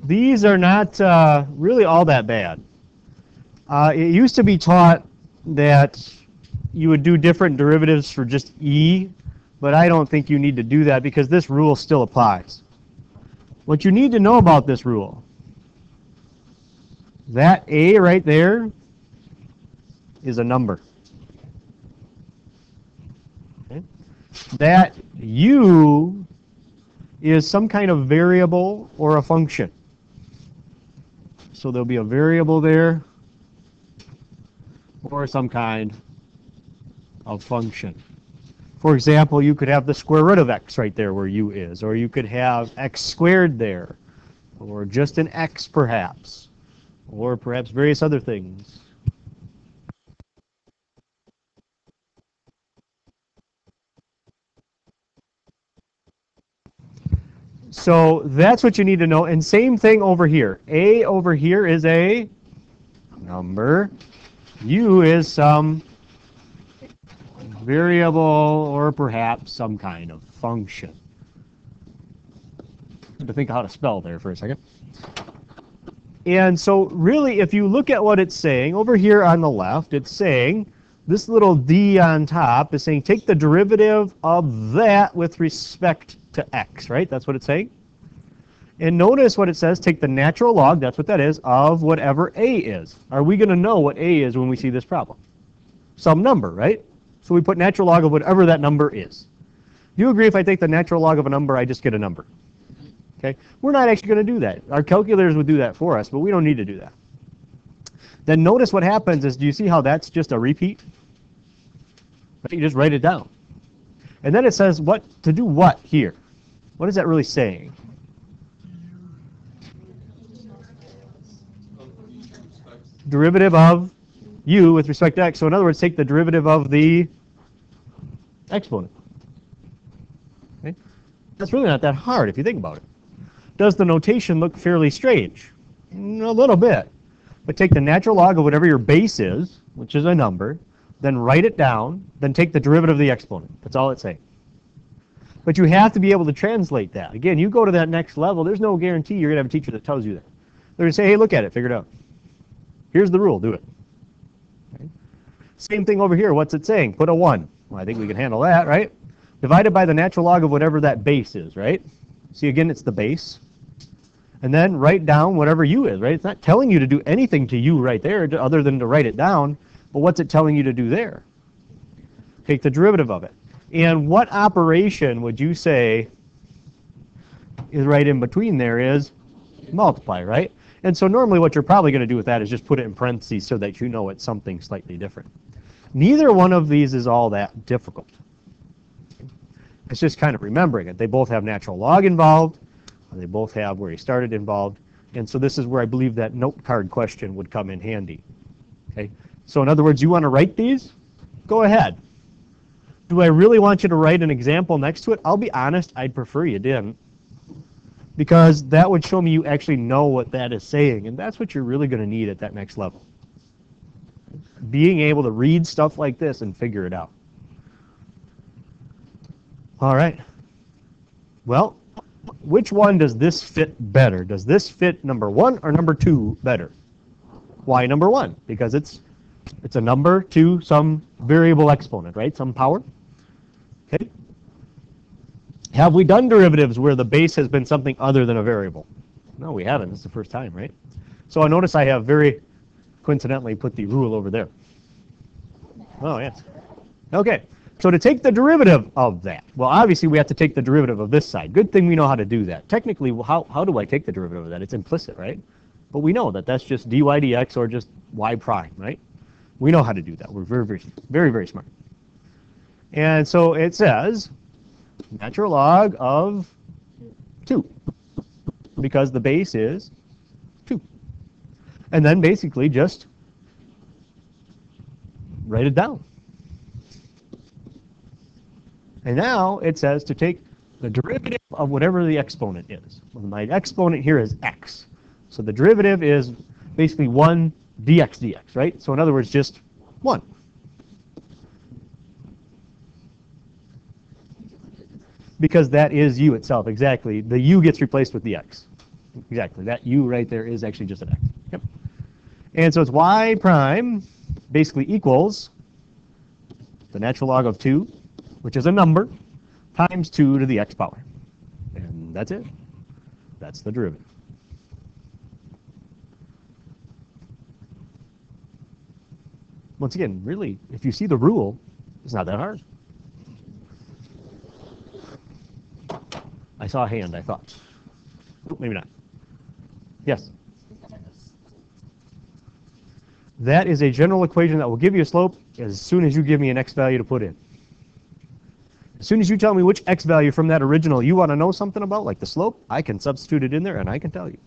these are not really all that bad. It used to be taught that you would do different derivatives for just e, but I don't think you need to do that because this rule still applies. What you need to know about this rule, that a right there is a number. Okay? That u is some kind of variable or a function. So there'll be a variable there or some kind of function. For example, you could have the square root of x right there where u is, or you could have x squared there, or just an x perhaps, or perhaps various other things. So that's what you need to know. And same thing over here. A over here is a number. U is some variable or perhaps some kind of function. I had to think how to spell there for a second. And so really, if you look at what it's saying, over here on the left, it's saying this little d on top is saying take the derivative of that with respect to x, right? That's what it's saying. And notice what it says, take the natural log, that's what that is, of whatever a is. Are we going to know what a is when we see this problem? Some number, right? So we put natural log of whatever that number is. Do you agree if I take the natural log of a number, I just get a number? Okay? We're not actually going to do that. Our calculators would do that for us, but we don't need to do that. Then notice what happens is, do you see how that's just a repeat? You just write it down. And then it says what to do what here? What is that really saying? Derivative of u with respect to x. So in other words, take the derivative of the exponent. Okay? That's really not that hard if you think about it. Does the notation look fairly strange? A little bit. But take the natural log of whatever your base is, which is a number, then write it down, then take the derivative of the exponent. That's all it's saying. But you have to be able to translate that. Again, you go to that next level, there's no guarantee you're going to have a teacher that tells you that. They're going to say, hey, look at it, figure it out. Here's the rule, do it. Okay. Same thing over here, what's it saying? Put a 1. Well, I think we can handle that, right? Divided by the natural log of whatever that base is, right? See, again, it's the base. And then write down whatever u is, right? It's not telling you to do anything to u right there other than to write it down. But what's it telling you to do there? Take the derivative of it. And what operation would you say is right in between there is multiply, right? And so normally what you're probably going to do with that is just put it in parentheses so that you know it's something slightly different. Neither one of these is all that difficult. It's just kind of remembering it. They both have natural log involved. They both have where he started involved. And so this is where I believe that note card question would come in handy. Okay. So in other words, you want to write these? Go ahead. Do I really want you to write an example next to it? I'll be honest, I'd prefer you didn't. Because that would show me you actually know what that is saying. And that's what you're really going to need at that next level. Being able to read stuff like this and figure it out. All right. Well, which one does this fit better? Does this fit number 1 or number 2 better? Why number 1? Because it's a number to some variable exponent, right? Some power. Okay. Have we done derivatives where the base has been something other than a variable? No, we haven't. This is the first time, right? So I notice I have very coincidentally put the rule over there. Oh, yes. Okay. So to take the derivative of that, well, obviously we have to take the derivative of this side. Good thing we know how to do that. Technically, how do I take the derivative of that? It's implicit, right? But we know that that's just dy dx or just y prime, right? We know how to do that. We're very, very, very, very smart. And so it says natural log of 2 because the base is 2. And then basically just write it down. And now it says to take the derivative of whatever the exponent is. Well, my exponent here is x. So the derivative is basically 1 dx dx, right? So in other words, just 1. Because that is u itself, exactly. The u gets replaced with the x. exactly. That u right there is actually just an x. Yep. And so it's y prime basically equals the natural log of 2, which is a number, times 2 to the x power. And that's it. That's the derivative. Once again, really, if you see the rule, it's not that hard. I saw a hand, I thought. Oh, maybe not. Yes? That is a general equation that will give you a slope as soon as you give me an x value to put in. As soon as you tell me which x value from that original you want to know something about, like the slope, I can substitute it in there and I can tell you.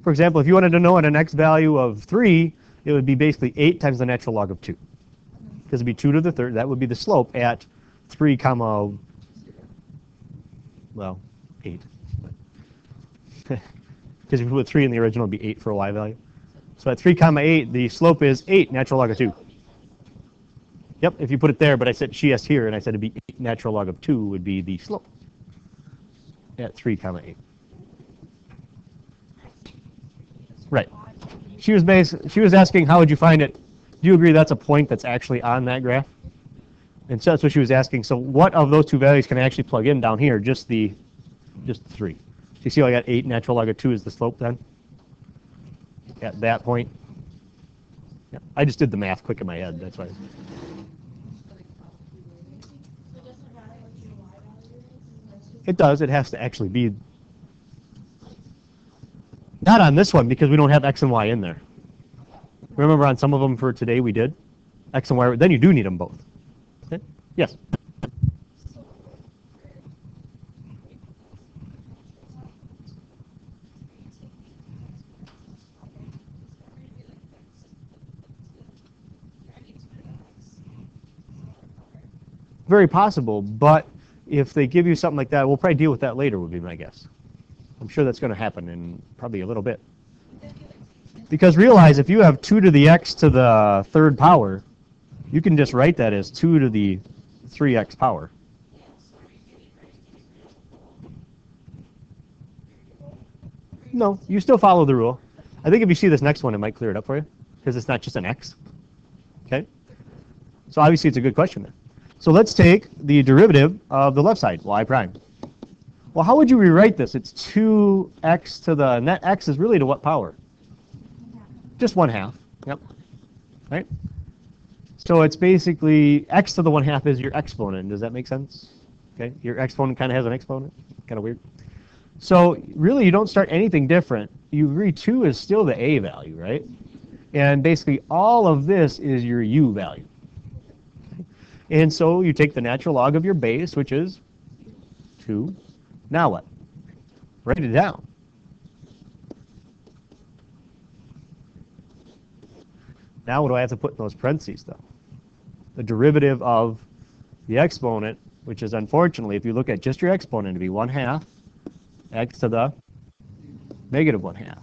For example, if you wanted to know at an x value of 3, it would be basically 8 times the natural log of 2. Because it would be 2 to the third. That would be the slope at 3 comma, well, 8. Because if you put 3 in the original, it would be 8 for a y value. So at 3 comma 8, the slope is 8 natural log of 2. Yep, if you put it there, but I said CS here, and I said it'd be 8 natural log of 2 would be the slope at 3 comma 8. Right. She was asking how would you find it. Do you agree that's a point that's actually on that graph? And so that's what she was asking. So what of those two values can I actually plug in down here? Just 3. So you see how I got 8 natural log of 2 is the slope then? At that point. Yeah, I just did the math quick in my head. That's why. It does. It has to actually be. Not on this one because we don't have x and y in there. Remember on some of them for today we did? X and y. Then you do need them both. Okay? Yes? Very possible, but if they give you something like that, we'll probably deal with that later would be my guess. I'm sure that's going to happen in probably a little bit. Because realize if you have 2 to the x to the third power, you can just write that as 2 to the 3x power. No, you still follow the rule. I think if you see this next one, it might clear it up for you, because it's not just an x. Okay? So obviously it's a good question then. So let's take the derivative of the left side, y prime. Well, how would you rewrite this? It's 2x to the net x is really to what power? Just 1/2. Yep. Right? So it's basically x to the 1/2 is your exponent. Does that make sense? Okay. Your exponent kind of has an exponent. Kind of weird. So really, you don't start anything different. You agree 2 is still the a value, right? And basically, all of this is your u value. Okay. And so you take the natural log of your base, which is 2. Now what? Write it down. Now what do I have to put in those parentheses, though? The derivative of the exponent, which is unfortunately, if you look at just your exponent, it'd be 1/2 x to the negative 1/2.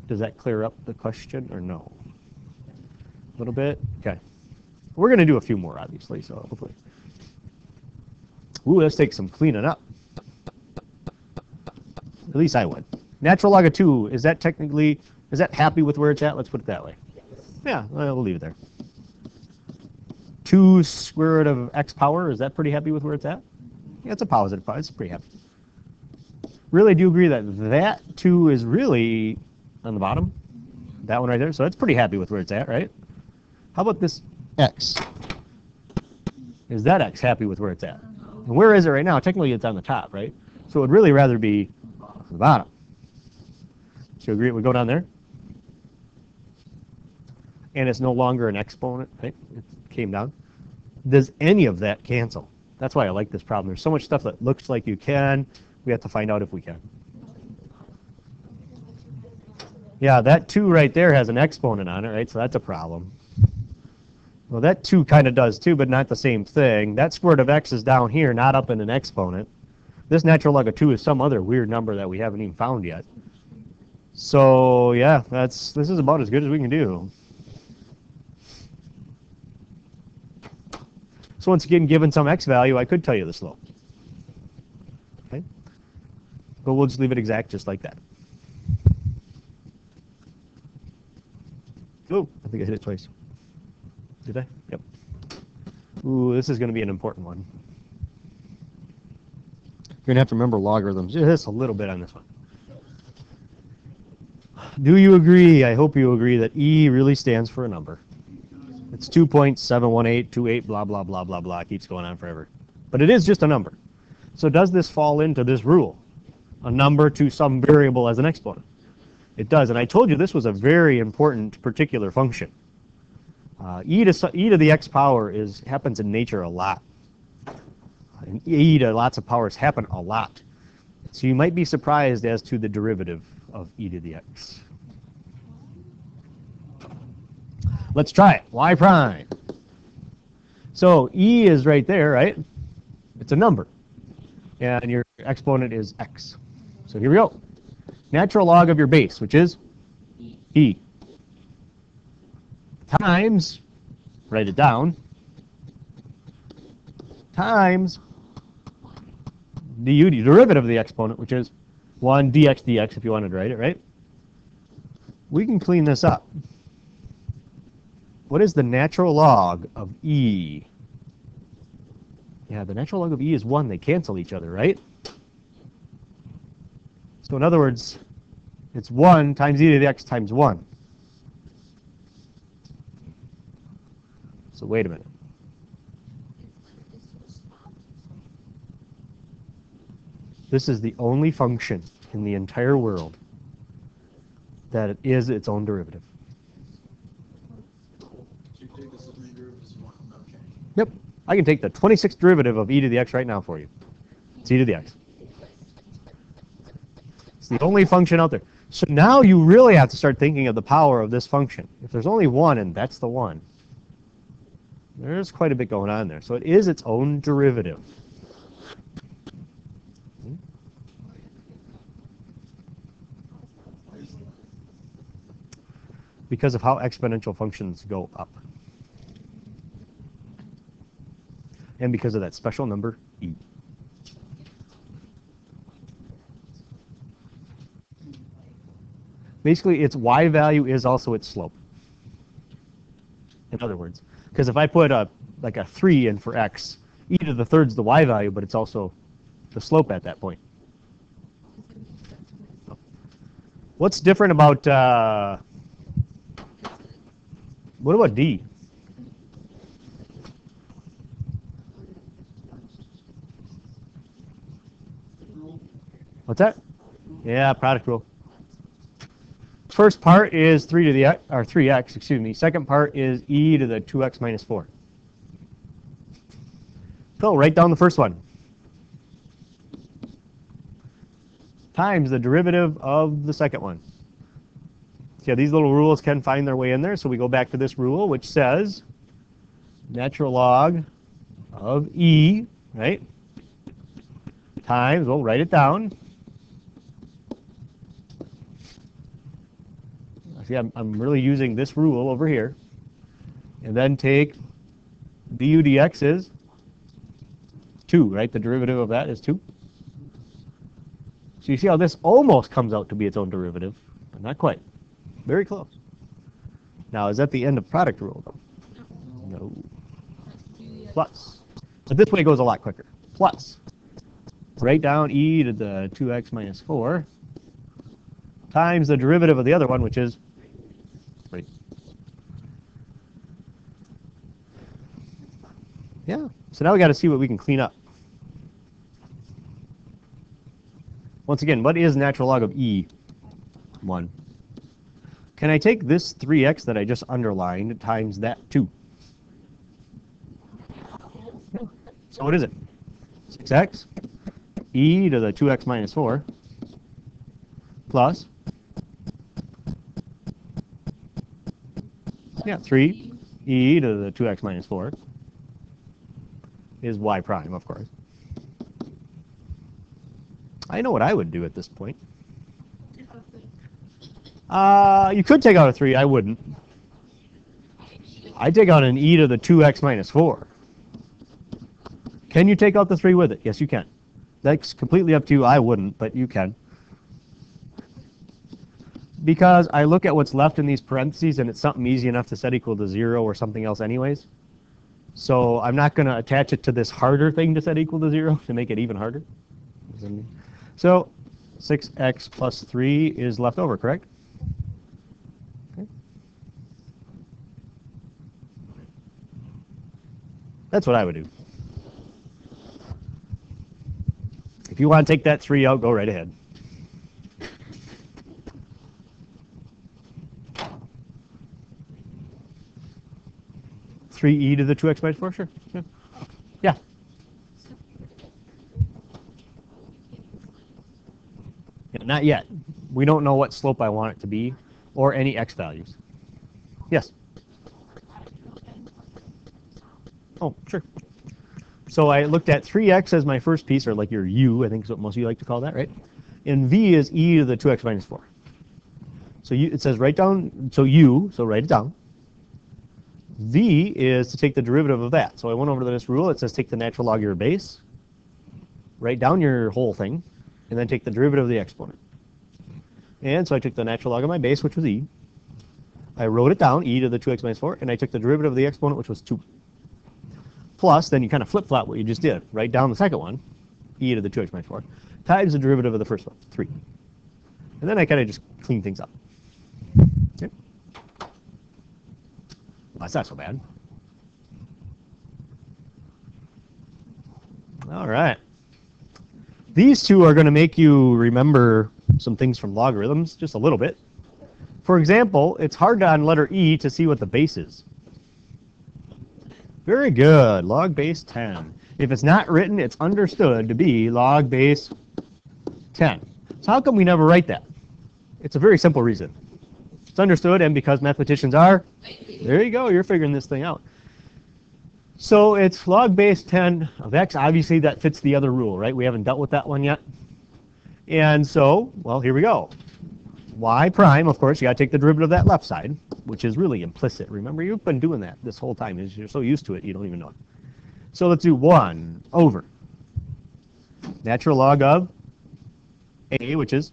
Does that clear up the question or no? A little bit? Okay. We're going to do a few more, obviously, so hopefully. Ooh, let's take some cleaning up. At least I would. Natural log of 2, is that technically, is that happy with where it's at? Let's put it that way. Yeah, we'll leave it there. 2 square root of x power, is that pretty happy with where it's at? Yeah, it's a positive power. It's pretty happy. Really, do you agree that that 2 is really on the bottom? That one right there? So that's pretty happy with where it's at, right? How about this x? Is that x happy with where it's at? And where is it right now? Technically, it's on the top, right? So it would really rather be on the bottom. So you agree it would go down there? And it's no longer an exponent, right? It came down. Does any of that cancel? That's why I like this problem. There's so much stuff that looks like you can. We have to find out if we can. Yeah, that 2 right there has an exponent on it, right? So that's a problem. Well, that 2 kind of does too, but not the same thing. That square root of x is down here, not up in an exponent. This natural log of 2 is some other weird number that we haven't even found yet. So yeah, this is about as good as we can do. So once again, given some x value, I could tell you the slope. Okay. But we'll just leave it exact just like that. Oh, I think I hit it twice. Did I? Yep. Ooh, this is going to be an important one. You're going to have to remember logarithms just a little bit on this one. Do you agree? I hope you agree that E really stands for a number. It's 2.71828, blah, blah, blah, blah, blah. It keeps going on forever. But it is just a number. So does this fall into this rule? A number to some variable as an exponent? It does. And I told you this was a very important particular function. E to the x power happens in nature a lot. And e to lots of powers happen a lot. So you might be surprised as to the derivative of e to the x. Let's try it. Y prime. So e is right there, right? It's a number. And your exponent is x. So here we go. Natural log of your base, which is e. Times, write it down, times du, the derivative of the exponent, which is 1 dx dx if you wanted to write it, right? We can clean this up. What is the natural log of e? Yeah, the natural log of e is 1. They cancel each other, right? So in other words, it's 1 times e to the x times 1. So wait a minute. This is the only function in the entire world that it is its own derivative. Yep. I can take the 26th derivative of e to the x right now for you. It's e to the x. It's the only function out there. So now you really have to start thinking of the power of this function. If there's only one and that's the one, there's quite a bit going on there. So it is its own derivative. Because of how exponential functions go up. And because of that special number, e. Basically, its y value is also its slope. In other words, because if I put like a 3 in for x, e to the third's the y value, but it's also the slope at that point. What's different about, what about d? What's that? Yeah, product rule. First part is 3 to the x, or 3x, excuse me. Second part is e to the 2x minus 4. So write down the first one. Times the derivative of the second one. Yeah, these little rules can find their way in there, so we go back to this rule, which says natural log of e, right, times, we'll write it down. See, I'm really using this rule over here. And then take du dx is 2, right? The derivative of that is 2. So you see how this almost comes out to be its own derivative, but not quite. Very close. Now, is that the end of product rule, though? No. Plus. But this way goes a lot quicker. Plus. Write down e to the 2x minus 4 times the derivative of the other one, which is 3. Yeah. So now we got to see what we can clean up. Once again, what is natural log of e? 1. Can I take this 3x that I just underlined times that 2? So what is it? 6x e to the 2x minus 4 plus 3 e to the 2x minus 4 is y prime, of course. I know what I would do at this point. You could take out a 3. I wouldn't. I'd take out an e to the 2x minus 4. Can you take out the 3 with it? Yes, you can. That's completely up to you. I wouldn't, but you can. Because I look at what's left in these parentheses, and it's something easy enough to set equal to 0 or something else anyways. So I'm not going to attach it to this harder thing to set equal to 0 to make it even harder. So 6x plus 3 is left over, correct? Okay. That's what I would do. If you want to take that 3 out, go right ahead. Three e to the 2x minus 4, sure. Yeah. Not yet. We don't know what slope I want it to be or any x values. Yes. Oh, sure. So I looked at 3x as my first piece, or like your u, I think is what most of you like to call that, right? And v is e to the 2x minus 4. So it says write down, so u, so write it down. V is to take the derivative of that. So I went over to this rule. It says take the natural log of your base, write down your whole thing, and then take the derivative of the exponent. And so I took the natural log of my base, which was e. I wrote it down, e to the 2x minus 4, and I took the derivative of the exponent, which was 2. Plus, then you kind of flip-flop what you just did. Write down the second one, e to the 2x minus 4, times the derivative of the first one, 3. And then I kind of just clean things up. Okay. Well, that's not so bad. All right. These two are going to make you remember some things from logarithms, just a little bit. For example, it's hard on letter E to see what the base is. Very good, log base 10. If it's not written, it's understood to be log base 10. So how come we never write that? It's a very simple reason. It's understood, and because mathematicians are, there you go, you're figuring this thing out. So it's log base 10 of x. Obviously, that fits the other rule, right? We haven't dealt with that one yet. And so, well, here we go. Y prime, of course, you got to take the derivative of that left side, which is really implicit. Remember, you've been doing that this whole time. You're so used to it, you don't even know it. So let's do 1 over natural log of a, which is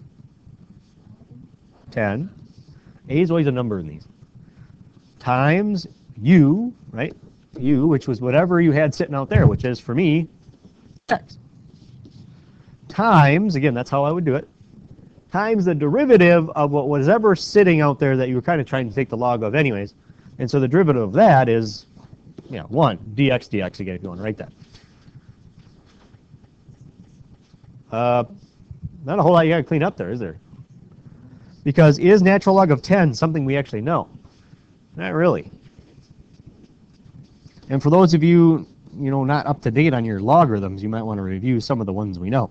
10. A is always a number in these. Times u, right? U, which was whatever you had sitting out there, which is, for me, x. Times, again, that's how I would do it, times the derivative of what was ever sitting out there that you were kind of trying to take the log of anyways. And so the derivative of that is, 1 dx dx, again, if you want to write that. Not a whole lot you got to clean up there, is there? Because is natural log of 10 something we actually know? Not really. And for those of you, not up to date on your logarithms, you might want to review some of the ones we know.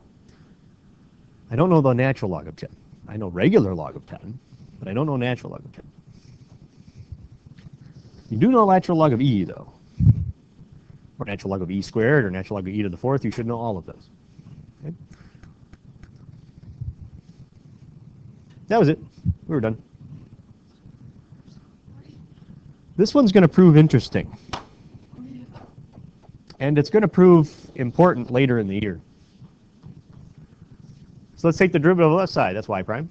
I don't know the natural log of 10. I know regular log of 10, but I don't know natural log of 10. You do know natural log of e, though. Or natural log of e squared, or natural log of e to the 4th. You should know all of those. Okay? That was it. We were done. This one's going to prove interesting. And it's going to prove important later in the year. So let's take the derivative of the left side. That's y prime.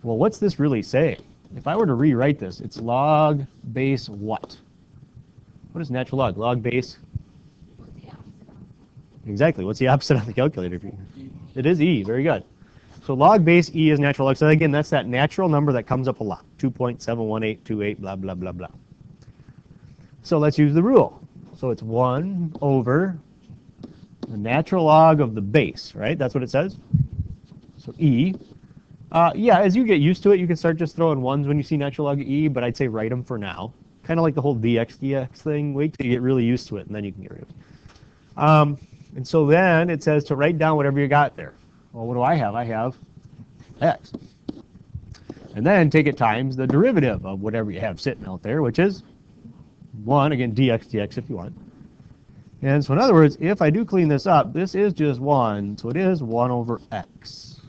Well, what's this really saying? If I were to rewrite this, it's log base what? What is natural log? Log base? Exactly. What's the opposite on the calculator? It is e. Very good. So log base e is natural log. So again, that's that natural number that comes up a lot. 2.71828, blah, blah, blah, blah. So let's use the rule. So it's 1 over the natural log of the base, right? That's what it says. So e. Yeah, as you get used to it, you can start just throwing 1s when you see natural log of e, but I'd say write them for now. Kind of like the whole dx dx thing. Wait till you get really used to it, and then you can get rid of it. And so then it says to write down whatever you got there. Well, what do I have? I have x. And then take it times the derivative of whatever you have sitting out there, which is 1, again, dx dx if you want. And so in other words, if I do clean this up, this is just 1, so it is 1 over x.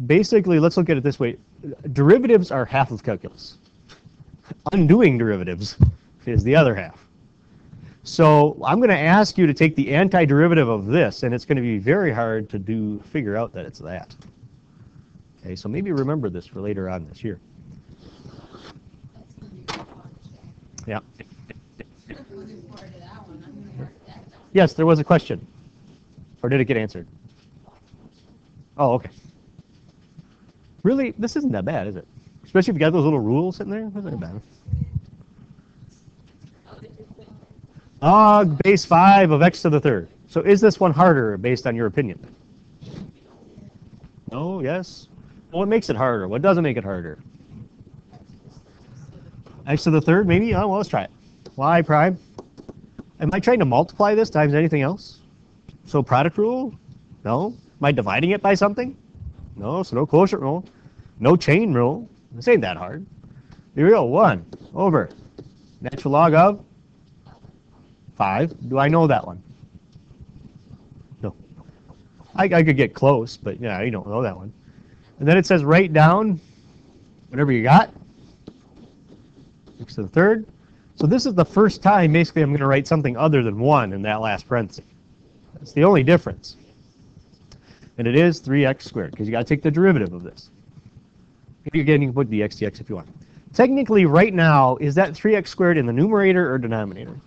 Basically, let's look at it this way. Derivatives are half of calculus. Undoing derivatives is the other half. So I'm going to ask you to take the antiderivative of this, and it's going to be very hard to figure out that it's that. Okay, so maybe remember this for later on this year. Yeah. Yes, there was a question. Or did it get answered? Oh, okay. Really, this isn't that bad, is it? Especially if you got those little rules sitting there. That's not bad. Log base 5 of x to the third. So is this one harder based on your opinion? No, yes? Well, what makes it harder? What doesn't make it harder? X to the third, maybe? Oh, well, let's try it. Y prime. Am I trying to multiply this times anything else? So product rule? No. Am I dividing it by something? No, so no quotient rule. No chain rule. This ain't that hard. Here we go. 1 over natural log of 5. Do I know that one? No. I could get close, but yeah, you don't know that one. And then it says write down whatever you got. X to the third. So this is the first time basically I'm going to write something other than 1 in that last parenthesis. That's the only difference. And it is 3x squared because you got to take the derivative of this. Again, you can put dx dx if you want. Technically, right now, is that 3x squared in the numerator or denominator?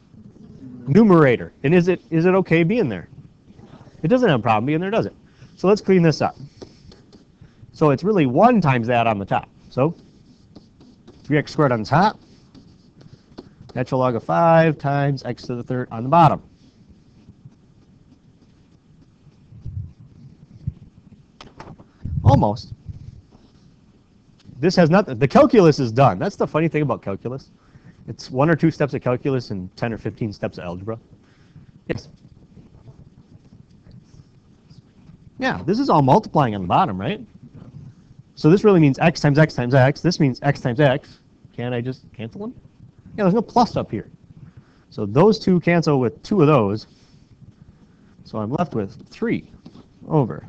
Numerator. And is it okay being there? It doesn't have a problem being there, does it? So let's clean this up. So it's really 1 times that on the top. So 3x squared on the top. Natural log of 5 times x to the third on the bottom. Almost. This has nothing. The calculus is done. That's the funny thing about calculus. It's 1 or 2 steps of calculus and 10 or 15 steps of algebra. Yes. Yeah, this is all multiplying on the bottom, right? So this really means x times x times x. This means x times x. Can't I just cancel them? Yeah, there's no plus up here. So those two cancel with 2 of those. So I'm left with 3 over.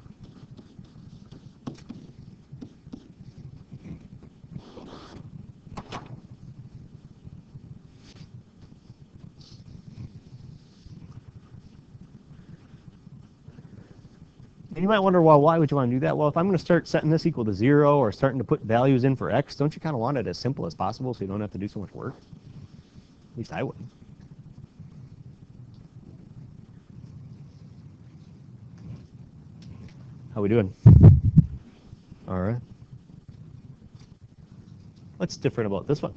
You might wonder, well, why would you want to do that? Well, if I'm going to start setting this equal to 0 or starting to put values in for x, don't you kind of want it as simple as possible so you don't have to do so much work? At least I wouldn't. How we doing? All right. What's different about this one?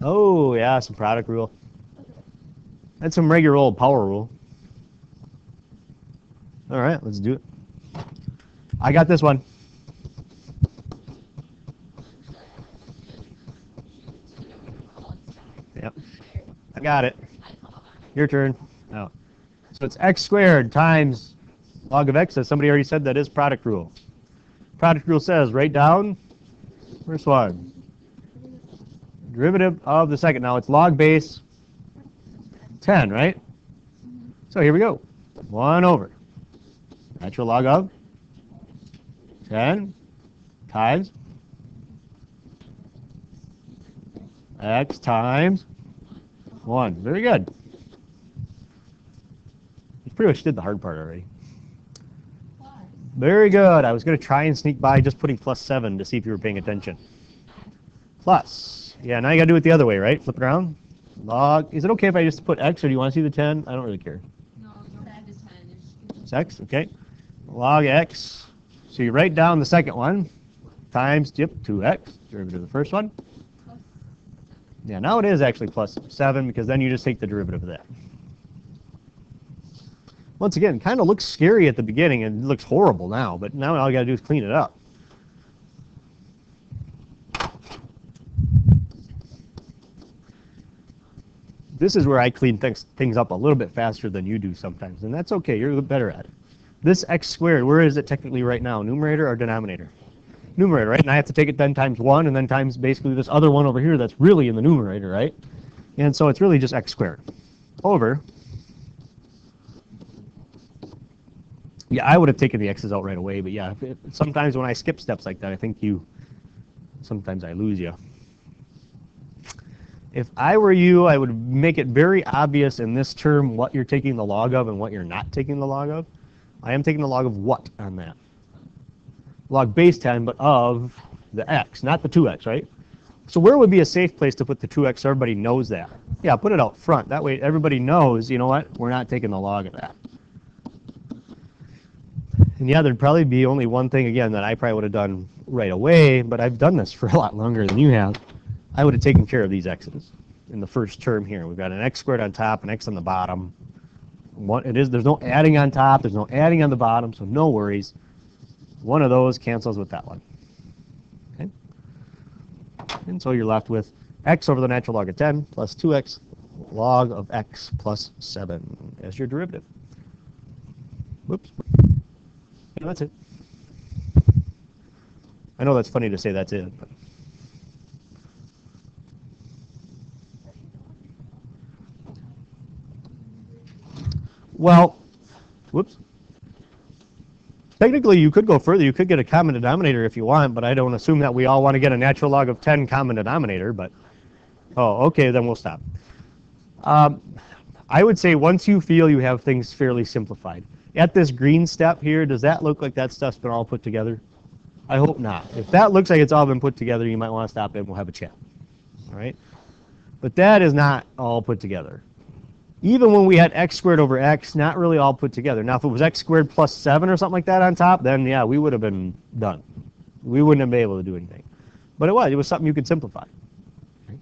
Oh, yeah, some product rule. That's some regular old power rule. All right, let's do it. I got this one. Yep, I got it. Your turn. Oh. So it's x squared times log of x. As somebody already said, that is product rule. Product rule says write down first one. Derivative of the second. Now it's log base 10, right? So here we go. 1 over. Natural log of 10 times x times 1. Very good. You pretty much did the hard part already. Very good. I was going to try and sneak by just putting plus 7 to see if you were paying attention. Plus. Yeah, now you got to do it the other way, right? Flip it around. Log. Is it okay if I just put x, or do you want to see the 10? I don't really care. No, you add the 10. It's x, okay. Log x. So you write down the second one times 2x, derivative of the first one. Yeah, now it is actually plus 7 because then you just take the derivative of that. Once again, kind of looks scary at the beginning and looks horrible now, but now all you got to do is clean it up. This is where I clean things up a little bit faster than you do sometimes, and that's okay. You're better at it. This x squared, where is it technically right now? Numerator or denominator? Numerator, right? And I have to take it then times 1 and then times basically this other one over here that's really in the numerator, right? And so it's really just x squared over. Yeah, I would have taken the x's out right away, but yeah, sometimes when I skip steps like that, I think sometimes I lose you. If I were you, I would make it very obvious in this term what you're taking the log of and what you're not taking the log of. I am taking the log of what on that? Log base 10, but of the x, not the 2x, right? So where would be a safe place to put the 2x so everybody knows that? Yeah, put it out front. That way everybody knows, you know what, we're not taking the log of that. And yeah, there'd probably be only one thing, again, that I probably would have done right away, but I've done this for a lot longer than you have. I would have taken care of these x's in the first term here. We've got an x squared on top, an x on the bottom. There's no adding on top, there's no adding on the bottom, so no worries. One of those cancels with that one. Okay? And so you're left with x over the natural log of 10 plus 2x log of x plus 7 as your derivative. Whoops. Yeah, that's it. I know that's funny to say that's it, but well, whoops. Technically, you could go further. You could get a common denominator if you want, but I don't assume that we all want to get a natural log of 10 common denominator. But, oh, okay, then we'll stop. I would say once you feel you have things fairly simplified. At this green step here, does that look like that stuff's been all put together? I hope not. If that looks like it's all been put together, you might want to stop it and we'll have a chat. All right? But that is not all put together. Even when we had x squared over x, not really all put together. Now, if it was x squared plus 7 or something like that on top, then yeah, we would have been done. We wouldn't have been able to do anything. But it was something you could simplify. Okay.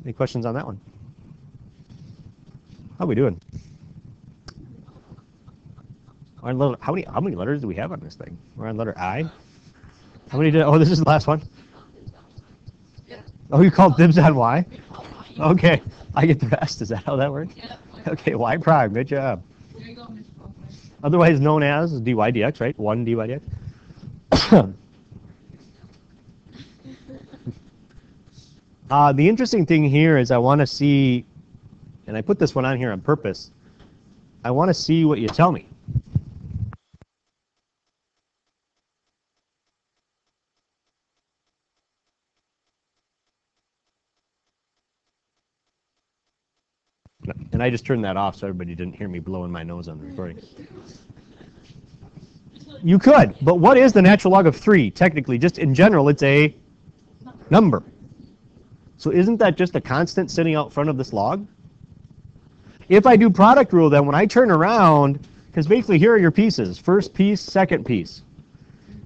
Any questions on that one? How are we doing? How many letters do we have on this thing? We're on letter I. How many did? Oh, this is the last one. Oh, you called dibs on Y? Okay, I get the rest. Is that how that works? Yeah. Okay, Y prime. Good job. There you go, Mr. Otherwise known as dy dx, right? 1 dy dx. The interesting thing here is I want to see, and I put this one on here on purpose, I want to see what you tell me. And I just turned that off so everybody didn't hear me blowing my nose on the recording. You could, but what is the natural log of 3? Technically, just in general, it's a number. So isn't that just a constant sitting out front of this log? If I do product rule, then when I turn around, because basically here are your pieces, first piece, second piece.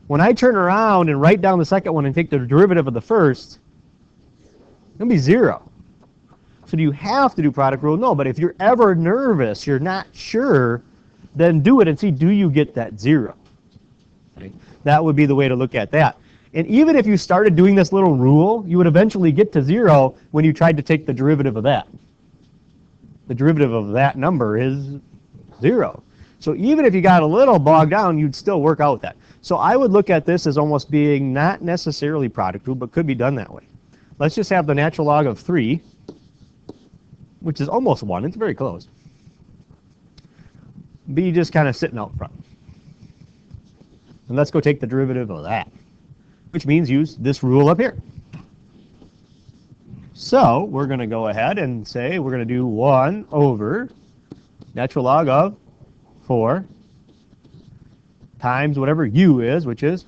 When I turn around and write down the second one and take the derivative of the first, it's going to be 0. So do you have to do product rule? No, but if you're ever nervous, you're not sure, then do it and see, do you get that 0? Okay? That would be the way to look at that. And even if you started doing this little rule, you would eventually get to 0 when you tried to take the derivative of that. The derivative of that number is 0. So even if you got a little bogged down, you'd still work out with that. So I would look at this as almost being not necessarily product rule, but could be done that way. Let's just have the natural log of 3, which is almost 1. It's very close. Be just kind of sitting out front. And let's go take the derivative of that, which means use this rule up here. So we're going to go ahead and say we're going to do 1 over natural log of 4 times whatever u is, which is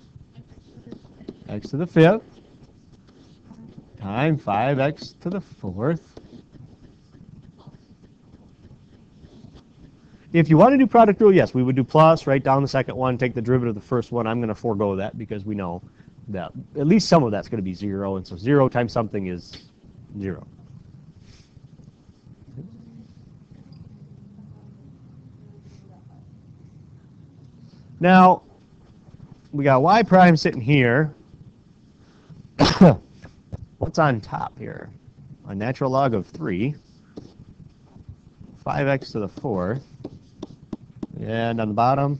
x to the 5th times 5x to the 4th. If you want to do product rule, yes, we would do plus, write down the second one, take the derivative of the first one. I'm going to forego that because we know that at least some of that's going to be 0, and so 0 times something is 0. Now, we got y prime sitting here. What's on top here? A natural log of 3, 5x to the 4th. And on the bottom,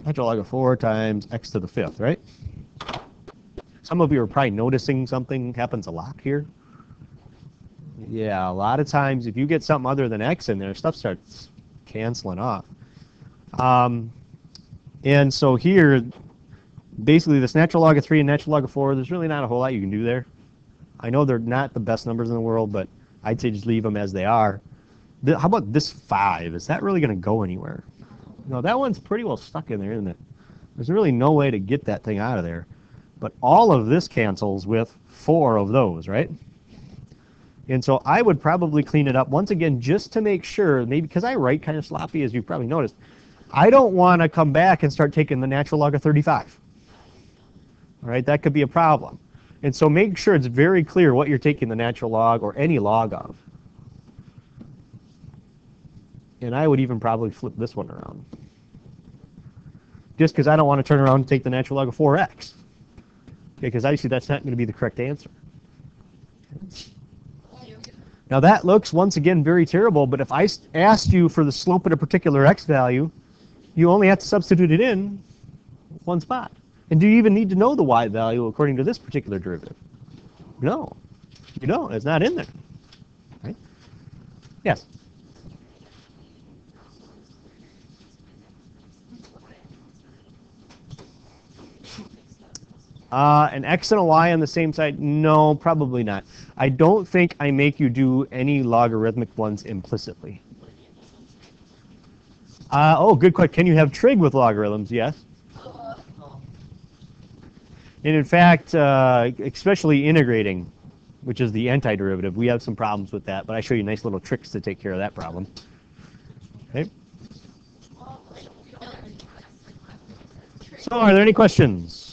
natural log of 4 times x to the 5th, right? Some of you are probably noticing something happens a lot here. Yeah, a lot of times if you get something other than x in there, stuff starts canceling off. And so here, basically this natural log of 3 and natural log of 4, there's really not a whole lot you can do there. I know they're not the best numbers in the world, but I'd say just leave them as they are. How about this 5? Is that really going to go anywhere? No, that one's pretty well stuck in there, isn't it? There's really no way to get that thing out of there. But all of this cancels with 4 of those, right? And so I would probably clean it up once again just to make sure, maybe because I write kind of sloppy, as you've probably noticed. I don't want to come back and start taking the natural log of 35. All right, that could be a problem. And so make sure it's very clear what you're taking the natural log or any log of. And I would even probably flip this one around. Just because I don't want to turn around and take the natural log of 4x. Okay, because obviously that's not going to be the correct answer. Now that looks, once again, very terrible, but if I asked you for the slope at a particular x value, you only have to substitute it in one spot. And do you even need to know the y value according to this particular derivative? No, you don't. It's not in there. Right? Yes? An x and a y on the same side? No, probably not. I don't think I make you do any logarithmic ones implicitly. Oh, good question. Can you have trig with logarithms? Yes. And in fact, especially integrating, which is the antiderivative, we have some problems with that, but I show you nice little tricks to take care of that problem. Okay. So are there any questions?